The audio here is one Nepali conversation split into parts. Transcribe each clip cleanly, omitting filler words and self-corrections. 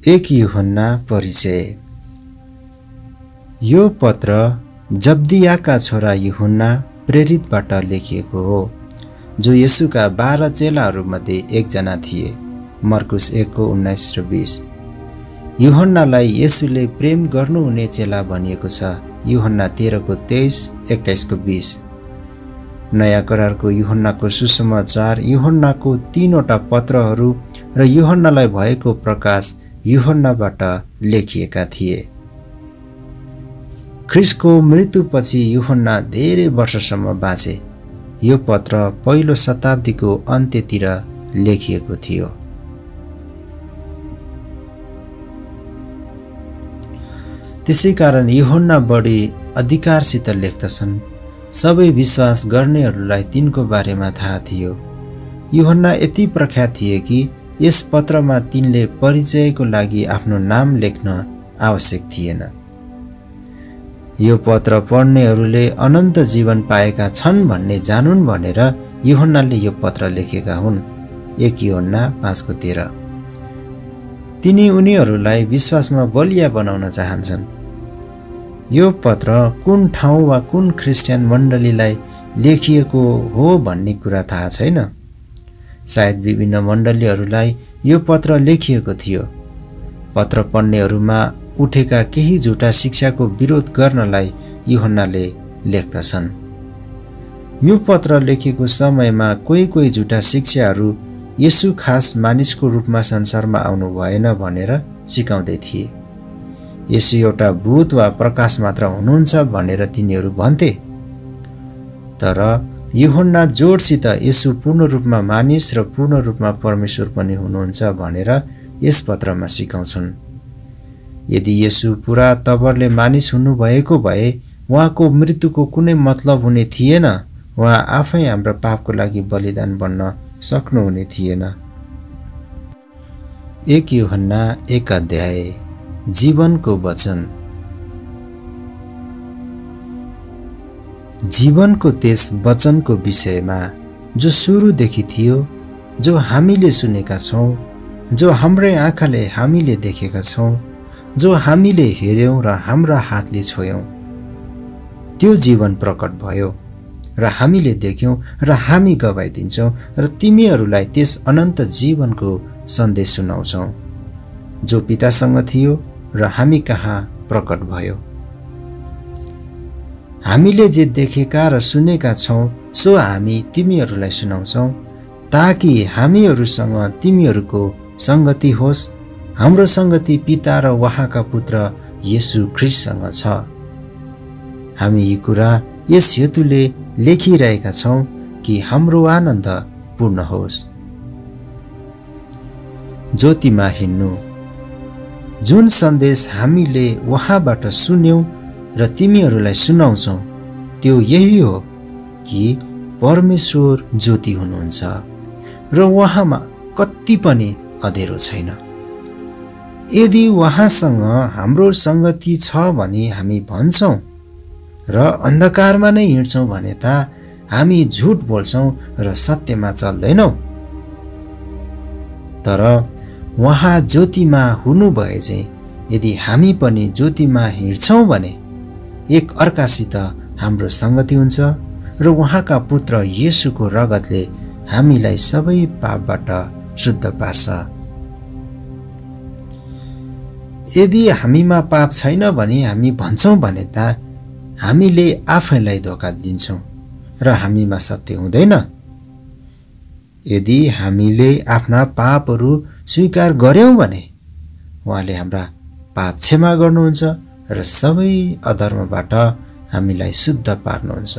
एक यूहन्ना परिचय। यो पत्र जब्दियाका छोरा यूहन्ना प्रेरितबाट लेखिएको हो, जो येशूका 12 चेलाहरूमध्ये एकजना थिए। मर्कुस 1:19 र 20। यूहन्नालाई येशूले प्रेम गर्नुहुने चेला भनिएको छ। यूहन्ना 13:23-21। नयाँ करारको यूहन्नाको सुसमाचार, यूहन्नाको 3वटा पत्रहरू र यूहन्नालाई भएको प्रकाश यूहन्नाबाट लेखिएका थिए। ख्रिस्टको मृत्युपछि यूहन्ना धेरै वर्षसम्म बाँचे। यो पत्र पहिलो शताब्दीको अन्त्यतिर लेखिएको थियो। त्यसैकारण यूहन्ना बढी अधिकारसित लेख्दछन्। सबै विश्वास गर्नेहरूलाई तिनको बारेमा थाहा थियो। यूहन्ना यति प्रख्यात थिए कि यस पत्रमा तिनले परिचयको लागि आफ्नो नाम लेख्न आवश्यक थिएन। यो पत्र पढ्नेहरूले अनन्त जीवन पाएका छन् भन्ने जानुन् भनेर यूहन्नाले यो पत्र लेखेका हुन्। 1 यूहन्ना 5:13। तिनी उनीहरूलाई विश्वासमा बलिया बनाउन चाहन्छन्। यो पत्र कुन ठाउँ वा कुन ख्रिस्टियन मण्डलीलाई लेखिएको हो भन्ने कुरा थाहा छैन। सायद विभिन्न मण्डलीहरूलाई यो पत्र लेखिएको थियो। पत्र पढ्नेहरूमा उठेका केही झुटा शिक्षाको विरोध गर्नलाई यूहन्नाले लेख्दछन्। यो पत्र लेखेको समयमा कोही झुटा शिक्षाहरू येशू खास मानिसको रूपमा संसारमा आउनु भएन भनेर सिकाउँदै थिए। येशू एउटा भूत वा प्रकाश मात्र हुनुहुन्छ भनेर तिनीहरू भन्थे। तर यूहन्ना जोडसित येशू पूर्ण रूपमा मानिस र पूर्ण रूपमा परमेश्वर पनि हुनुहुन्छ भनेर यस पत्रमा सिकाउँछन्। यदि येशू पुरा तवरले मानिस हुनुभएको भए उहाँको मृत्युको कुनै मतलब हुने थिएन। उहाँ आफै हाम्रो पापको लागि बलिदान बन्न सक्नुहुने थिएन। 1 यूहन्ना 1 अध्याय। जीवनको वचन। जीवनको त्यस वचनको विषयमा जो सुरुदेखि थियो, जो हामीले सुनेका छौँ, जो हाम्रै आँखाले हामीले देखेका छौँ, जो हामीले हेर्यौँ र हाम्रा हातले छोयौँ, त्यो जीवन प्रकट भयो र हामीले देख्यौँ र हामी गवाई दिन्छौँ र तिमीहरूलाई त्यस अनन्त जीवनको सन्देश सुनाउँछौँ, जो पितासँग थियो र हामी कहाँ प्रकट भयो। हामीले जे देखेका र सुनेका छौँ सो हामी तिमीहरूलाई सुनाउँछौँ, ताकि हामीहरूसँग तिमीहरूको सङ्गति होस्। हाम्रो सङ्गति पिता र उहाँका पुत्र येशू ख्रिस्टसँग छ। हामी यी कुरा यस हेतुले लेखिरहेका छौँ कि हाम्रो आनन्द पूर्ण होस्। ज्योतिमा हिँड्नु। जुन सन्देश हामीले उहाँबाट सुन्यौँ र तिमीहरूलाई सुनाउँछौँ त्यो यही हो कि परमेश्वर ज्योति हुनुहुन्छ र उहाँमा कति पनि अँधेरो छैन। यदि उहाँसँग हाम्रो सङ्गति छ भने हामी भन्छौँ र अन्धकारमा नै हिँड्छौँ भने त हामी झुट बोल्छौँ र सत्यमा चल्दैनौँ। तर उहाँ ज्योतिमा हुनुभए चाहिँ यदि हामी पनि ज्योतिमा हिँड्छौँ भने एक अर्कासित हाम्रो सङ्गति हुन्छ र उहाँका पुत्र येशूको रगतले हामीलाई सबै पापबाट शुद्ध पार्छ। यदि हामीमा पाप छैन भने हामी भन्छौँ भने त हामीले आफैलाई धोका दिन्छौँ र हामीमा सत्य हुँदैन। यदि हामीले आफ्ना पापहरू स्वीकार गर्यौँ भने उहाँले हाम्रा पाप क्षमा गर्नुहुन्छ र सबै अधर्मबाट हामीलाई शुद्ध पार्नुहुन्छ,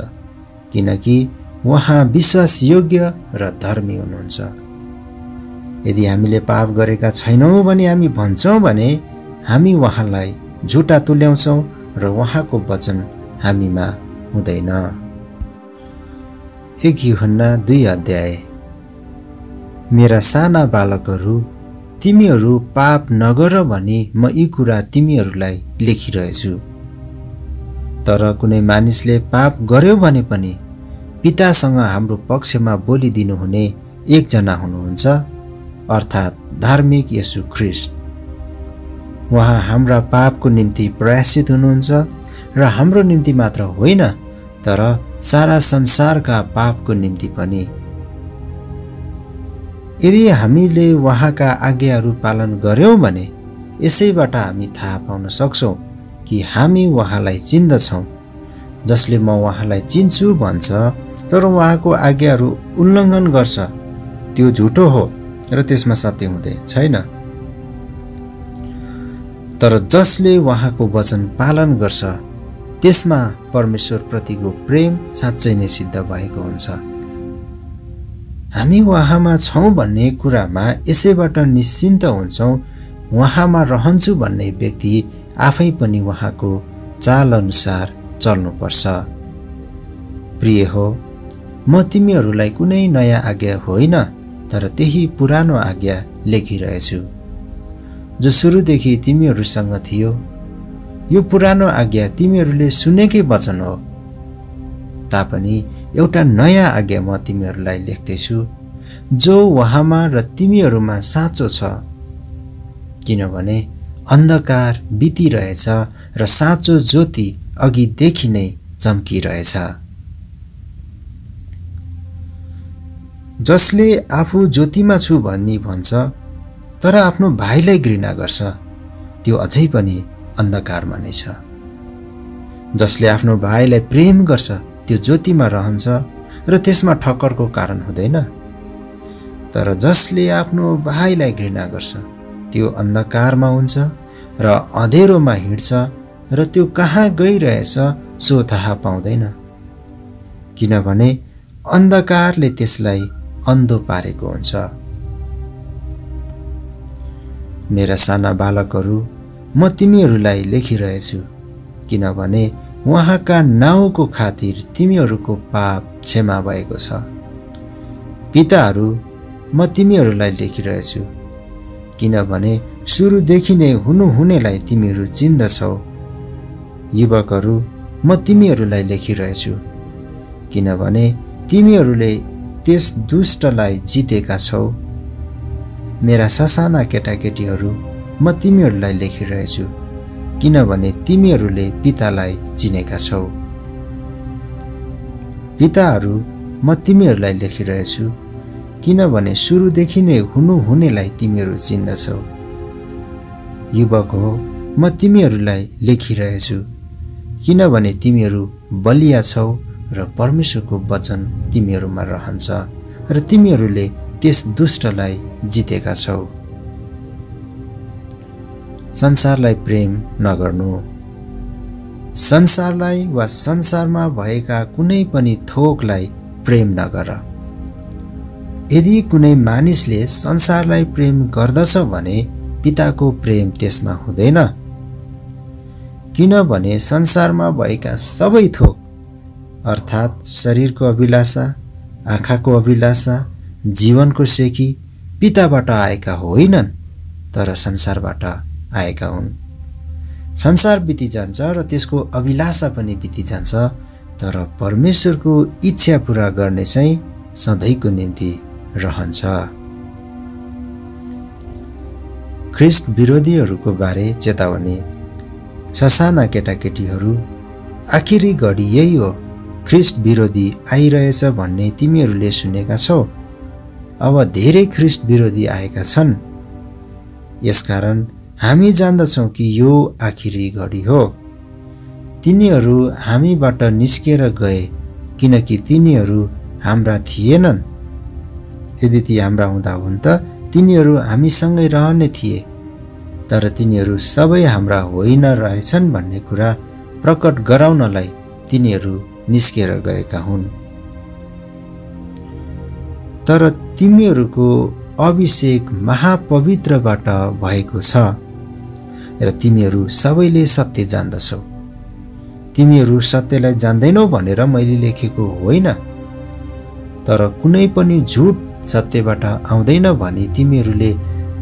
किनकि उहाँ विश्वासयोग्य र धर्मी हुनुहुन्छ। यदि हामीले पाप गरेका छैनौँ भने हामी भन्छौँ भने हामी उहाँलाई झुटा तुल्याउँछौँ र उहाँको वचन हामीमा हुँदैन। 1 यूहन्ना 2 अध्याय। मेरा साना बालकहरू, तिमीहरू पाप नगर भनी म यी कुरा तिमीहरूलाई लेखिरहेछु। तर कुनै मानिसले पाप गर्यो भने पनि पितासँग हाम्रो पक्षमा बोलिदिनुहुने एकजना हुनुहुन्छ, अर्थात् धार्मिक येशू ख्रिस्ट। उहाँ हाम्रा पापको निम्ति प्रयासित हुनुहुन्छ र हाम्रो निम्ति मात्र होइन तर सारा संसारका पापको निम्ति पनि। यदि हामीले उहाँका आज्ञाहरू पालन गर्यौं भने यसैबाट हामी थाहा पाउन सक्छौं कि हामी उहाँलाई चिन्दछौं। जसले म उहाँलाई चिन्छु भन्छ तर उहाँको आज्ञाहरू उल्लङ्घन गर्छ त्यो झुटो हो र त्यसमा सत्य हुँदै छैन। तर जसले उहाँको वचन पालन गर्छ त्यसमा परमेश्वर प्रतिको प्रेम साँच्चै नै सिद्ध भएको हुन्छ। हामी उहाँमा छौं भन्ने कुरामा यसैबाट निश्चिन्त हुन्छौं। उहाँमा रहन्छु भन्ने व्यक्ति आफै पनि उहाँको चाल अनुसार चल्नुपर्छ। प्रिय हो, म तिमीहरूलाई कुनै नयाँ आज्ञा होइन तर त्यही पुरानो आज्ञा लेखिरहेछु जो सुरुदेखि तिमीहरूसँग थियो। यो पुरानो आज्ञा तिमीहरूले सुनेकै वचन हो तापनि एउटा नयाँ आज्ञा म तिमीहरूलाई लेख्दैछु जो उहाँमा र तिमीहरूमा साँचो छ। किनभने अन्धकार बितिरहेछ र साँचो ज्योति अघिदेखि नै चम्किरहेछ। जसले आफू ज्योतिमा छु भन्ने भन्छ तर आफ्नो भाइलाई घृणा गर्छ त्यो अझै पनि अन्धकारमा नै छ। जसले आफ्नो भाइलाई प्रेम गर्छ त्यो ज्योतिमा रहन्छ र त्यसमा ठक्करको कारण हुँदैन। तर जसले आफ्नो भाइलाई घृणा गर्छ त्यो अन्धकारमा हुन्छ र अँधेरोमा हिँड्छ र त्यो कहाँ गइरहेछ सो थाहा पाउँदैन किनभने अन्धकारले त्यसलाई अन्धो पारेको हुन्छ। मेरा साना बालकहरू, म तिमीहरूलाई लेखिरहेछु किनभने उहाँका नाउँको खातिर तिमीहरूको पाप क्षमा भएको छ। पिताहरू, म तिमीहरूलाई लेखिरहेछु किनभने सुरुदेखि नै हुनुहुनेलाई तिमीहरू चिन्दछौ। युवकहरू, म तिमीहरूलाई लेखिरहेछु किनभने तिमीहरूले त्यस दुष्टलाई जितेका छौ। मेरा ससाना केटाकेटीहरू, म तिमीहरूलाई लेखिरहेछु किनभने तिमीहरूले पितालाई चिनेका छौ। पिताहरू, म तिमीहरूलाई लेखिरहेछु किनभने सुरुदेखि नै हुनुहुनेलाई तिमीहरू चिन्दछौ। युवक हो, म तिमीहरूलाई लेखिरहेछु किनभने तिमीहरू बलिया छौ र परमेश्वरको वचन तिमीहरूमा रहन्छ र तिमीहरूले त्यस दुष्टलाई जितेका छौ। संसारलाई प्रेम नगर्नु। संसारलाई वा संसारमा भएका कुनै पनि थोकलाई प्रेम नगर। यदि कुनै मानिसले संसारलाई प्रेम गर्दछ भने पिताको प्रेम त्यसमा हुँदैन। किनभने संसारमा भएका सबै थोक अर्थात् शरीरको अभिलाषा, आँखाको अभिलाषा, जीवनको सेकी पिताबाट आएका होइनन् तर संसारबाट आएका हुन्। संसार बिति जान्छ र त्यसको अभिलाषा पनि बिति जान्छ तर परमेश्वरको इच्छा पूरा गर्ने चाहिँ सधैँको निम्ति रहन्छ। ख्रिस्ट विरोधीहरूको बारे चेतावनी। ससाना केटाकेटीहरू, आखिरी घडी यही हो। ख्रिस्ट विरोधी आइरहेछ भन्ने तिमीहरूले सुनेका छौ। अब धेरै ख्रिस्ट विरोधी आएका छन्। यसकारण हामी जान्दछौँ कि यो आखिरी घडी हो। तिनीहरू हामीबाट निस्केर गए किनकि तिनीहरू हाम्रा थिएनन्। यदि ती हाम्रा हुँदा हुन् त तिनीहरू हामीसँगै रहने थिए तर तिनीहरू सबै हाम्रा होइन रहेछन् भन्ने कुरा प्रकट गराउनलाई तिनीहरू निस्केर गएका हुन्। तर तिमीहरूको अभिषेक महापवित्रबाट भएको छ र तिमीहरू सबैले सत्य जान्दछौ। तिमीहरू सत्यलाई जान्दैनौ भनेर मैले लेखेको होइन तर कुनै पनि झुट सत्यबाट आउँदैन भनी तिमीहरूले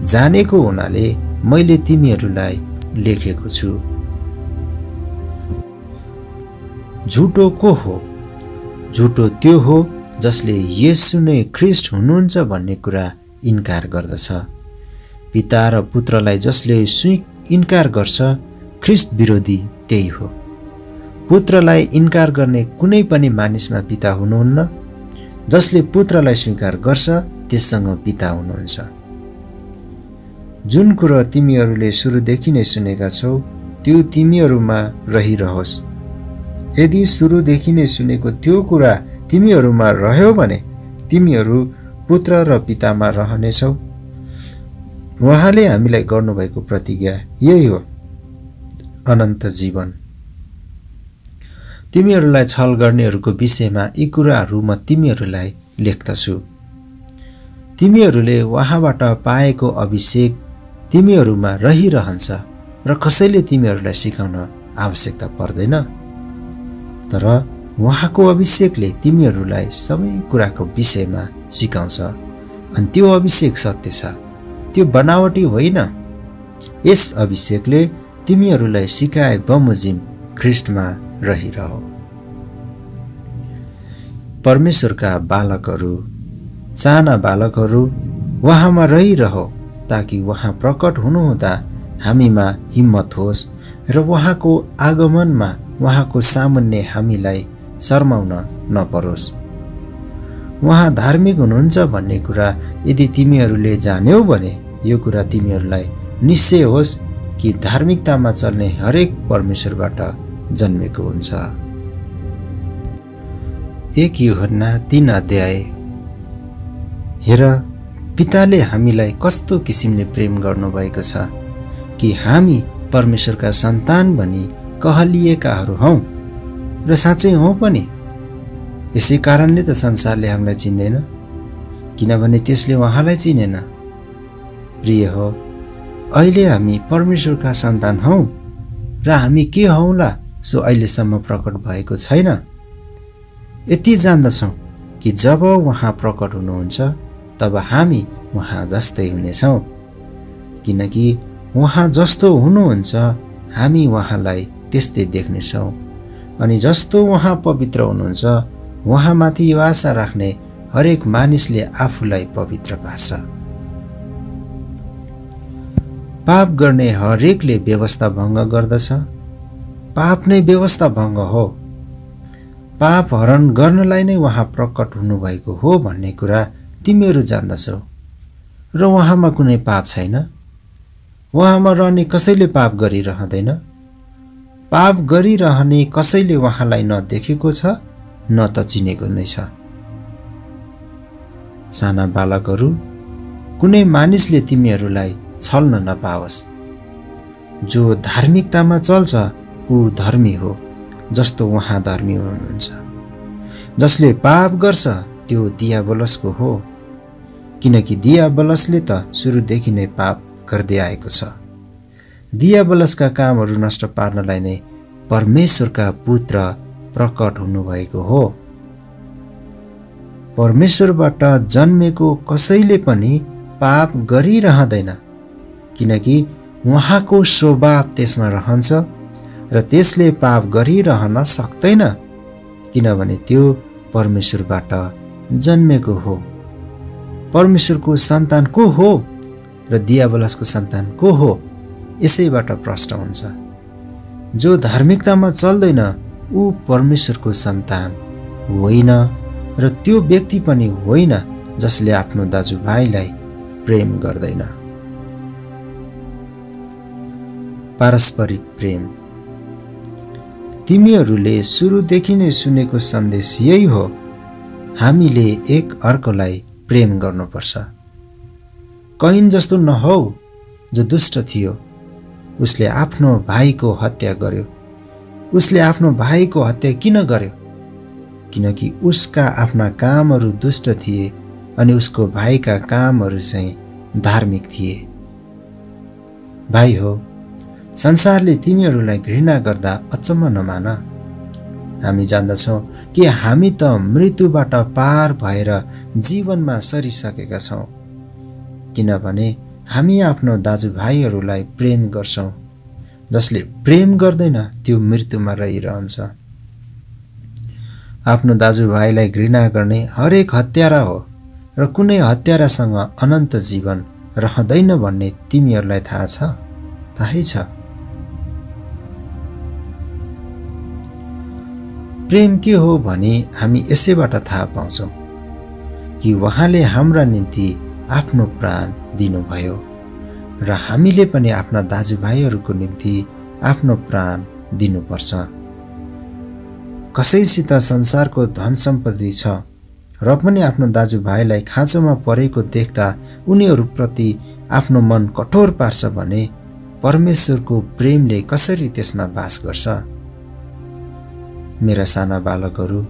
जानेको हुनाले मैले तिमीहरूलाई लेखेको छु। झुटो को हो? झुटो त्यो हो जसले येशू नै ख्रिस्ट हुनुहुन्छ भन्ने कुरा इन्कार गर्दछ। पिता र पुत्रलाई जसले इन्कार गर्छ ख्रीष्ट विरोधी त्यही हो। पुत्रलाई इन्कार गर्ने कुनै पनि मानिसमा पिता हुनुहुन्न। जसले पुत्रलाई स्वीकार गर्छ त्यससँग पिता हुनुहुन्छ। जुन कुरो तिमीहरूले सुरुदेखि नै सुनेका छौ त्यो तिमीहरूमा रहिरहोस्। यदि सुरुदेखि नै सुनेको त्यो कुरा तिमीहरूमा रह्यो भने तिमीहरू पुत्र र पितामा रहनेछौ। उहाँले हामीलाई गर्नुभएको प्रतिज्ञा यही हो, अनन्त जीवन। तिमीहरूलाई छल गर्नेहरूको विषयमा यी कुराहरू म तिमीहरूलाई लेख्दछु। तिमीहरूले उहाँबाट पाएको अभिषेक तिमीहरूमा रहिरहन्छ र कसैले तिमीहरूलाई सिकाउन आवश्यकता पर्दैन। तर उहाँको अभिषेकले तिमीहरूलाई सबै कुराको विषयमा सिकाउँछ अनि त्यो अभिषेक सत्य छ, त्यो बनावटी होइन। यस अभिषेकले तिमीहरूलाई सिकाए बमोजिम ख्रीष्टमा रहिरह। परमेश्वरका बालकहरू, साना बालकहरू, उहाँमा रहिरह ताकि उहाँ प्रकट हुनुहुँदा हामीमा हिम्मत होस् र उहाँको आगमनमा उहाँको सामुन्ने हामीलाई शर्माउन नपरोस्। उहाँ धार्मिक हुनुहुन्छ भन्ने कुरा यदि तिमीहरूले जान्यौ भने यो कुरा तिमीहरूलाई निश्चय होस् कि धार्मिकतामा चल्ने हरेक परमेश्वरबाट जन्मेको हुन्छ। 1 यूहन्ना 3 अध्याय। हेर, पिताले हामीलाई कस्तो किसिमले प्रेम गर्नुभएको छ कि हामी परमेश्वरका सन्तान भनी कहलिएकाहरू हौं र साँच्चै हौं पनि। यसै कारणले त संसारले हामीलाई चिन्दैन, किनभने त्यसले उहाँलाई चिनेन। प्रिय हो, अहिले हामी परमेश्वरका सन्तान हौं र हामी के हौंला सो अहिलेसम्म प्रकट भएको छैन। यति जान्दछौं कि जब उहाँ प्रकट हुनुहुन्छ तब हामी उहाँ जस्तै हुनेछौं, किनकि उहाँ जस्तो हुनुहुन्छ हामी उहाँलाई त्यस्तै देख्नेछौं। अनि जस्तो उहाँ पवित्र हुनुहुन्छ उहाँमाथि यो आशा राख्ने हरेक मानिसले आफूलाई पवित्र पार्छ। पाप गर्ने हरेकले व्यवस्था भङ्ग गर्दछ। पाप नै व्यवस्था भङ्ग हो। पाप हरण गर्नलाई नै उहाँ प्रकट हुनुभएको हो भन्ने कुरा तिमीहरू जान्दछौ र उहाँमा कुनै पाप छैन। उहाँमा रहने कसैले पाप गरिरहँदैन। पाप गरिरहने कसैले उहाँलाई न देखेको छ न त चिनेको नै छ। साना बालकहरू, कुनै मानिसले तिमीहरूलाई छल्न नपाओस्। जो धार्मिकतामा चल्छ ऊ धर्मी हो जस्तो उहाँ धर्मी हुनुहुन्छ। जसले पाप गर्छ त्यो दियाबलसको हो, किनकि दियाबलसले त सुरुदेखि नै पाप गर्दै आएको छ। दियाबलसका कामहरू नष्ट पार्नलाई नै परमेश्वरका पुत्र प्रकट हुनुभएको हो। परमेश्वरबाट जन्मेको कसैले पनि पाप गरिरहँदैन, किनकि उहाँको स्वभाव त्यसमा रहन्छ र त्यसले पाप गरिरहन सक्दैन, किनभने त्यो परमेश्वरबाट जन्मेको हो। परमेश्वरको सन्तान को हो र दियाबलसको सन्तान को हो, यसैबाट प्रश्न हुन्छ। जो धार्मिकतामा चल्दैन ऊ परमेश्वरको सन्तान होइन र त्यो व्यक्ति पनि होइन जसले आफ्नो दाजुभाइलाई प्रेम गर्दैन। पारस्परिक प्रेम। तिमीहरूले सुरुदेखि नै सुनेको सन्देश यही हो, हामीले एक अर्कोलाई प्रेम गर्नुपर्छ। कैन जस्तो नहौ जो दुष्ट थियो, उसले आफ्नो भाइको हत्या गर्यो। उसले आफ्नो भाइको हत्या किन गर्यो? किनकि उसका आफ्ना कामहरू दुष्ट थिए अनि उसको भाइका कामहरू चाहिँ धार्मिक थिए। भाइ हो, संसारले तिमीहरूलाई घृणा गर्दा अचम्म नमान। हामी जान्दछौँ कि हामी त मृत्युबाट पार भएर जीवनमा सरिसकेका छौँ, किनभने हामी आफ्नो दाजुभाइहरूलाई प्रेम गर्छौँ। जसले प्रेम गर्दैन त्यो मृत्युमा रहिरहन्छ। आफ्नो दाजुभाइलाई घृणा गर्ने हरेक हत्यारा हो र कुनै हत्यारासँग अनन्त जीवन रहँदैन भन्ने तिमीहरूलाई थाहा छ? थाहै छ। प्रेम के हो भने हामी यसैबाट थाहा पाउँछौँ कि उहाँले हाम्रा निम्ति आफ्नो प्राण दिनुभयो र हामीले पनि आफ्ना दाजुभाइहरूको निम्ति आफ्नो प्राण दिनुपर्छ। कसैसित संसारको धन सम्पत्ति छ र पनि आफ्नो दाजुभाइलाई खाँचोमा परेको देख्दा उनीहरूप्रति आफ्नो मन कठोर पार्छ भने परमेश्वरको प्रेमले कसरी त्यसमा बास गर्छ? मेरा साना बालकहरू,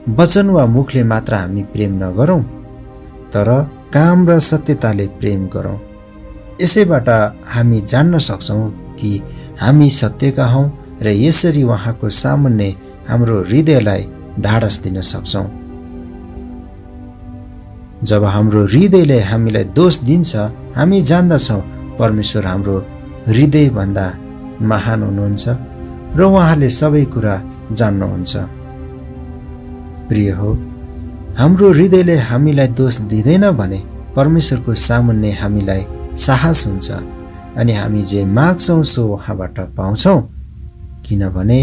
वचन वा मुखले मात्र हामी प्रेम नगरौँ, तर काम र सत्यताले प्रेम गरौँ। यसैबाट हामी जान्न सक्छौँ कि हामी सत्यका हौँ र यसरी उहाँको सामुन्ने हाम्रो हृदयलाई ढाडस दिन सक्छौँ। जब हाम्रो हृदयले हामीलाई दोष दिन्छ, हामी जान्दछौँ परमेश्वर हाम्रो हृदयभन्दा महान हुनुहुन्छ र उहाँले सबै कुरा जान्नुहुन्छ। प्रिय हो, हाम्रो हृदयले हामीलाई दोष दिँदैन भने परमेश्वरको सामुन्ने हामीलाई साहस हुन्छ अनि हामी जे माग्छौँ सो उहाँबाट पाउँछौँ, किनभने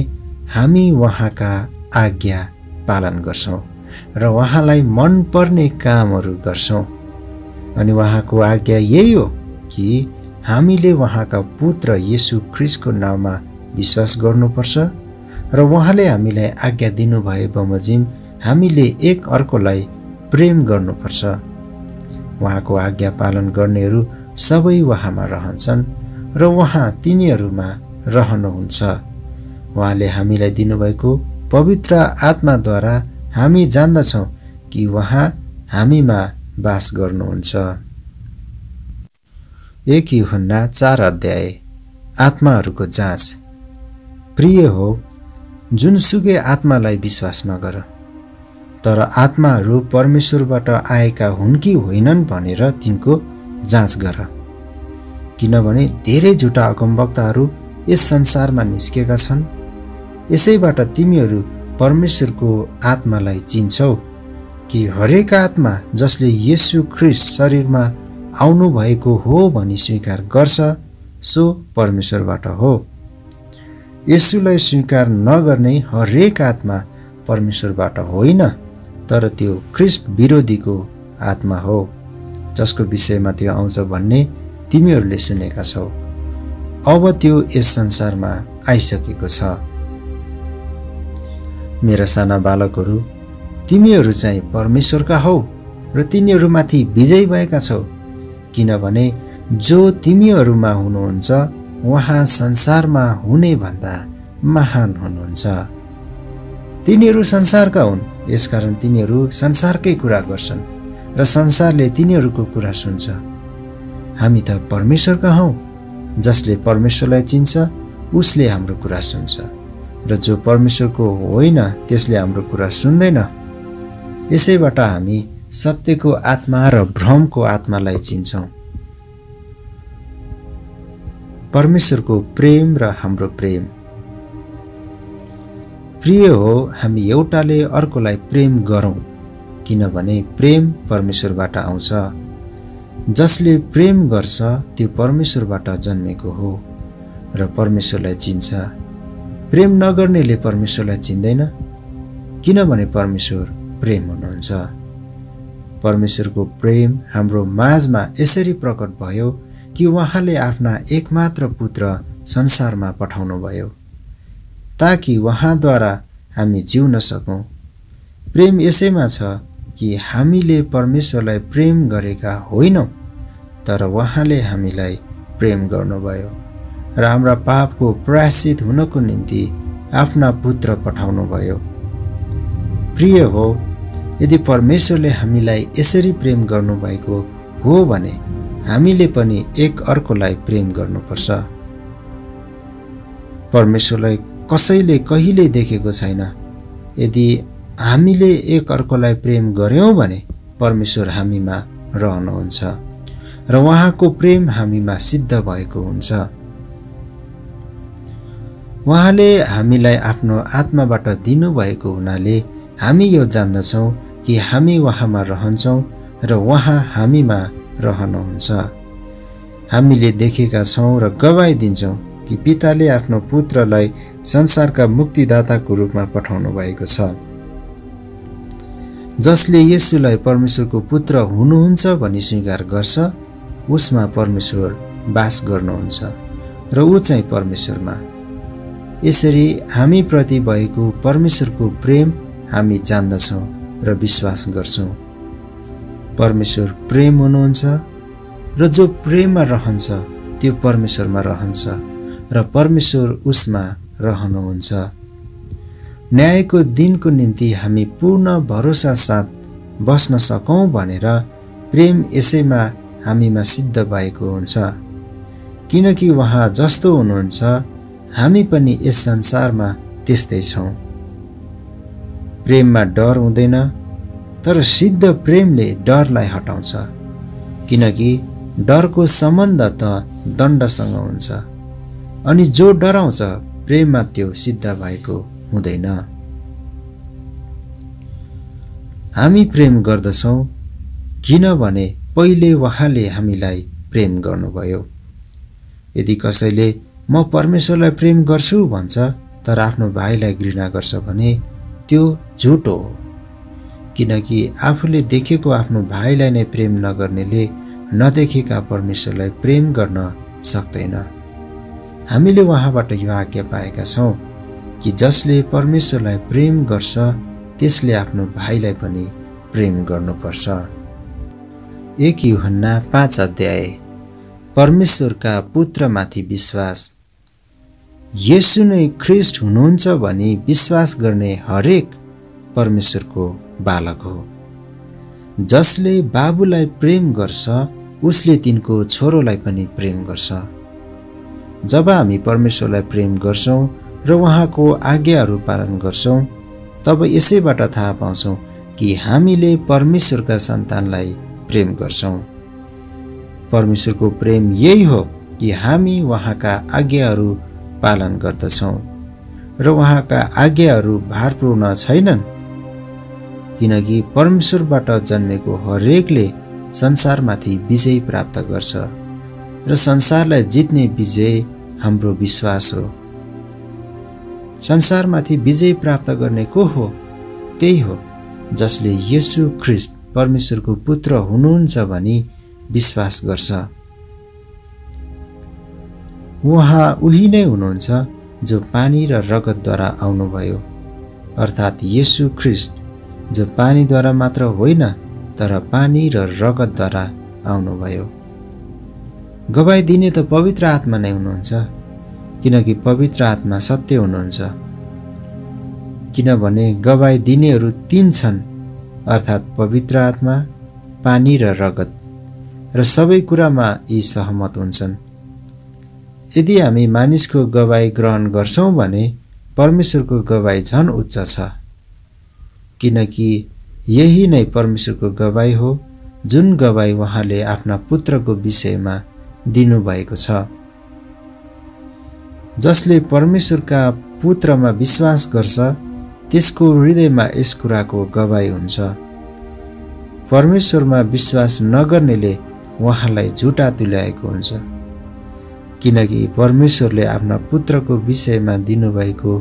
हामी उहाँका आज्ञा पालन गर्छौँ र उहाँलाई मनपर्ने कामहरू गर्छौँ। अनि उहाँको आज्ञा यही हो कि हामीले उहाँका पुत्र येशू ख्रीष्टको नाममा विश्वास गर्नुपर्छ र उहाँले हामीलाई आज्ञा दिनुभए बमोजिम हामीले एक अर्कोलाई प्रेम गर्नुपर्छ। उहाँको आज्ञा पालन गर्नेहरू सबै उहाँमा रहन्छन् र उहाँ तिनीहरूमा रहनुहुन्छ। उहाँले हामीलाई दिनुभएको पवित्र आत्माद्वारा हामी जान्दछौँ कि उहाँ हामीमा बास गर्नुहुन्छ। 1 यूहन्ना 4 अध्याय। आत्माहरूको जाँच। प्रिय हो, जुनसुकै आत्मालाई विश्वास नगर, तर आत्माहरू परमेश्वरबाट आएका हुन् कि होइनन् भनेर तिनको जाँच गर, किनभने धेरै झुटा अगमवक्ताहरू यस संसारमा निस्केका छन्। यसैबाट तिमीहरू परमेश्वरको आत्मालाई चिन्छौ कि हरेक आत्मा जसले येशू ख्रीष्ट शरीरमा आउनु भएको हो भनी स्वीकार गर्छ सो परमेश्वरबाट हो। येशूलाई स्वीकार नगर्ने हरेक आत्मा परमेश्वरबाट होइन, तर त्यो ख्रीष्ट विरोधीको आत्मा हो, जसको विषयमा त्यो आउँछ भन्ने तिमीहरूले सुनेका छौ। अब त्यो यस संसारमा आइसकेको छ। मेरा साना बालकहरू, तिमीहरू चाहिँ परमेश्वरका हौ र तिनीहरूमाथि विजयी भएका छौ, किनभने जो तिमीहरूमा हुनुहुन्छ उहाँ संसारमा हुने भन्दा महान हुनुहुन्छ। तिनीहरू संसारका हुन्, यसकारण तिनीहरू संसारकै कुरा गर्छन् र संसारले तिनीहरूको कुरा सुन्छ। हामी त परमेश्वरका हौँ, जसले परमेश्वरलाई चिन्छ उसले हाम्रो कुरा सुन्छ, र जो परमेश्वरको होइन त्यसले हाम्रो कुरा सुन्दैन। यसैबाट हामी सत्यको आत्मा र भ्रमको आत्मालाई चिन्छौँ। परमेश्वरको प्रेम र हाम्रो प्रेम। प्रिय हो, हामी एउटाले अर्कोलाई प्रेम गरौँ, किनभने प्रेम परमेश्वरबाट आउँछ। जसले प्रेम गर्छ त्यो परमेश्वरबाट जन्मेको हो र परमेश्वरलाई चिन्छ। प्रेम नगर्नेले परमेश्वरलाई चिन्दैन, किनभने परमेश्वर प्रेम हुनुहुन्छ। परमेश्वरको प्रेम हाम्रो माझमा यसरी प्रकट भयो कि उहाँले आफ्ना एकमात्र पुत्र संसारमा पठाउनुभयो ताकि उहाँद्वारा हामी जिउन सकौँ। प्रेम यसैमा छ कि हामीले परमेश्वरलाई प्रेम गरेका होइनौँ, तर उहाँले हामीलाई प्रेम गर्नुभयो र हाम्रा पापको प्रायश्चित हुनको निम्ति आफ्ना पुत्र पठाउनुभयो। प्रिय हो, यदि परमेश्वरले हामीलाई यसरी प्रेम गर्नुभएको हो भने हामीले पनि एक अर्कोलाई प्रेम गर्नुपर्छ। परमेश्वरलाई कसैले कहिल्यै देखेको छैन। यदि हामीले एक अर्कोलाई प्रेम गर्यौँ भने परमेश्वर हामीमा रहनुहुन्छ र उहाँको प्रेम हामीमा सिद्ध भएको हुन्छ। उहाँले हामीलाई आफ्नो आत्माबाट दिनुभएको हुनाले हामी यो जान्दछौँ कि हामी उहाँमा रहन्छौँ र उहाँ हामीमा रहनुहुन्छ। हामीले देखेका छौँ र गवाई दिन्छौँ कि पिताले आफ्नो पुत्रलाई संसारका मुक्तिदाताको रूपमा पठाउनु भएको छ। जसले येशूलाई परमेश्वरको पुत्र हुनुहुन्छ भनी स्वीकार गर्छ उसमा परमेश्वर वास गर्नुहुन्छ र ऊ चाहिँ परमेश्वरमा। यसरी हामी प्रति भएको परमेश्वरको प्रेम हामी जान्दछौँ र विश्वास गर्छौँ। परमेश्वर प्रेम हुनुहुन्छ र जो प्रेममा रहन्छ त्यो परमेश्वरमा रहन्छ र परमेश्वर उसमा रहनुहुन्छ। न्यायको दिनको निम्ति हामी पूर्ण भरोसा साथ बस्न सकौँ भनेर प्रेम यसैमा हामीमा सिद्ध भएको हुन्छ। किनकि उहाँ जस्तो हुनुहुन्छ हामी पनि यस संसारमा त्यस्तै छौँ। प्रेममा डर हुँदैन, तर सिद्ध प्रेमले डरलाई हटाउँछ, किनकि डरको सम्बन्ध त दण्डसँग हुन्छ अनि जो डराउँछ प्रेममा त्यो सिद्ध भएको हुँदैन। हामी प्रेम गर्दछौँ किनभने पहिले उहाँले हामीलाई प्रेम गर्नुभयो। यदि कसैले म परमेश्वरलाई प्रेम गर्छु भन्छ तर आफ्नो भाइलाई घृणा गर्छ भने त्यो झुटो हो, किनकि आफूले देखेको आफ्नो भाइलाई नै प्रेम नगर्नेले नदेखेका परमेश्वरलाई प्रेम गर्न सक्दैन। हामीले उहाँबाट यो आज्ञा पाएका छौँ कि जसले परमेश्वरलाई प्रेम गर्छ त्यसले आफ्नो भाइलाई पनि प्रेम गर्नुपर्छ। 1 यूहन्ना 5 अध्याय। परमेश्वरका पुत्रमाथि विश्वास। येशू नै ख्रीष्ट हुनुहुन्छ भनी विश्वास गर्ने हरेक परमेश्वरको बालक हो। जसले बाबुलाई प्रेम गर्छ उसले तिनको छोरोलाई पनि प्रेम गर्छ। जब हामी परमेश्वरलाई प्रेम गर्छौँ र उहाँको आज्ञाहरू पालन गर्छौँ तब यसैबाट थाहा पाउँछौँ कि हामीले परमेश्वरका सन्तानलाई प्रेम गर्छौँ। परमेश्वरको प्रेम यही हो कि हामी उहाँका आज्ञाहरू पालन गर्दछौँ र उहाँका आज्ञाहरू भारपूर्ण छैनन्, किनकि परमेश्वरबाट जन्मेको हरेकले संसारमाथि विजय प्राप्त गर्छ र संसारलाई जित्ने विजय हाम्रो विश्वास हो। संसारमाथि विजय प्राप्त गर्ने को हो? त्यही हो जसले येशू ख्रीष्ट परमेश्वरको पुत्र हुनुहुन्छ भनी विश्वास गर्छ। उहाँ उही नै हुनुहुन्छ जो पानी र रगतद्वारा आउनुभयो, अर्थात् येशू ख्रीष्ट जो पानीद्वारा मात्र होइन तर पानी र रगतद्वारा आउनुभयो। गवाई दिने त पवित्र आत्मा नै हुनुहुन्छ, किनकि पवित्र आत्मा सत्य हुनुहुन्छ। किनभने गवाई दिनेहरू 3 छन्, अर्थात् पवित्र आत्मा, पानी र रगत, र सबै कुरामा यी सहमत हुन्छन्। यदि हामी मानिसको गवाई ग्रहण गर्छौँ भने परमेश्वरको गवाई झन उच्च छ, किनकि यही नै परमेश्वरको गवाई हो जुन गवाई उहाँले आफ्ना पुत्रको विषयमा दिनुभएको छ। जसले परमेश्वरका पुत्रमा विश्वास गर्छ त्यसको हृदयमा यस कुराको गवाई हुन्छ। परमेश्वरमा विश्वास नगर्नेले उहाँलाई झुटा तुल्याएको हुन्छ, किनकि परमेश्वरले आफ्ना पुत्रको विषयमा दिनुभएको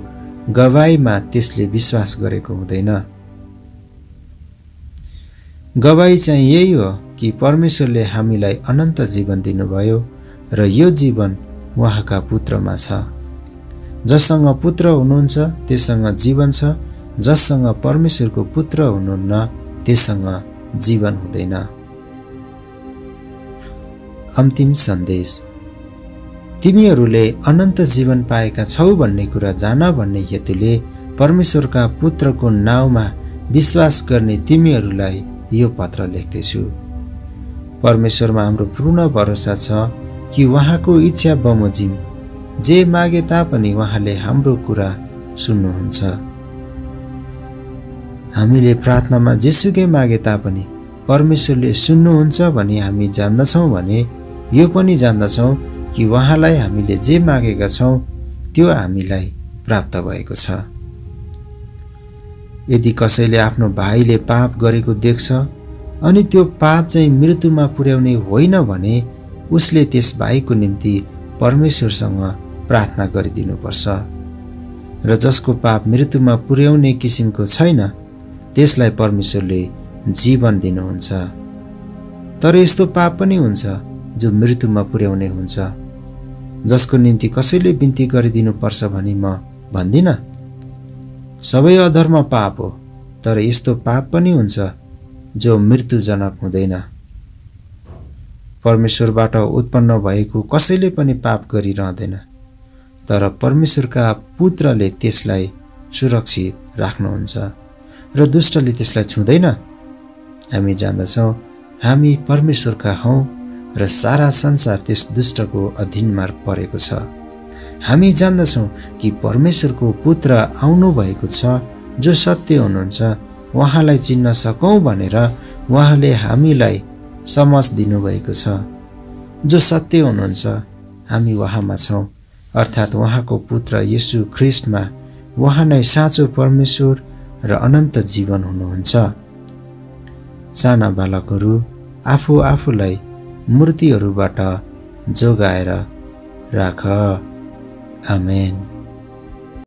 गवाईमा त्यसले विश्वास गरेको हुँदैन। गवाई चाहिँ यही हो कि परमेश्वरले हामीलाई अनन्त जीवन दिनुभयो र यो जीवन उहाँका पुत्रमा छ। जससँग पुत्र हुनुहुन्छ त्यससँग जीवन छ, जससँग परमेश्वरको पुत्र हुनुहुन्न त्यससँग जीवन हुँदैन। अन्तिम सन्देश। तिमीहरूले अनन्त जीवन पाएका छौ भन्ने कुरा जान भन्ने हेतुले परमेश्वरका पुत्रको नाउँमा विश्वास गर्ने तिमीहरूलाई यो पत्र लेख्दैछु। परमेश्वरमा हाम्रो पूर्ण भरोसा छ कि उहाँको इच्छा बमोजिम जे मागे तापनि उहाँले हाम्रो कुरा सुन्नुहुन्छ। हामीले प्रार्थनामा जेसुकै मागे तापनि परमेश्वरले सुन्नुहुन्छ भनी हामी जान्दछौँ भने यो पनि जान्दछौँ कि उहाँलाई हामीले जे मागेका छौँ त्यो हामीलाई प्राप्त भएको छ। यदि कसैले आफ्नो भाइले पाप गरेको देख्छ अनि त्यो पाप चाहिँ मृत्युमा पुर्याउने होइन भने उसले त्यस भाइको निम्ति परमेश्वरसँग प्रार्थना गरिदिनुपर्छ। र जसको पाप मृत्युमा पुर्याउने किसिमको छैन त्यसलाई परमेश्वरले जीवन दिनुहुन्छ। तर यस्तो पाप पनि हुन्छ जो मृत्युमा पुर्याउने हुन्छ, जसको निम्ति कसैले बिन्ती गरिदिनुपर्छ भनी म भन्दिनँ। सबै अधर्म पाप हो, तर यस्तो पाप पनि हुन्छ जो मृत्युजनक हुँदैन। परमेश्वरबाट उत्पन्न भएको कसैले पनि पाप गरिरहँदैन, तर परमेश्वरका पुत्रले त्यसलाई सुरक्षित राख्नुहुन्छ र दुष्टले त्यसलाई छुँदैन। हामी जान्दछौँ हामी परमेश्वरका हौँ र सारा संसार त्यस दुष्टको अधीनमा परेको छ। हामी जान्दछौँ कि परमेश्वरको पुत्र आउनु भएको छ जो सत्य हुनुहुन्छ, उहाँलाई चिन्न सकौँ भनेर उहाँले हामीलाई समझ दिनुभएको छ। जो सत्य हुनुहुन्छ हामी उहाँमा छौँ, अर्थात् उहाँको पुत्र येशू ख्रिस्टमा उहाँ नै साँचो परमेश्वर र अनन्त जीवन हुनुहुन्छ। साना बालकहरू आफू आफूलाई मूर्तिहरूबाट जोगाएर राख। आमेन।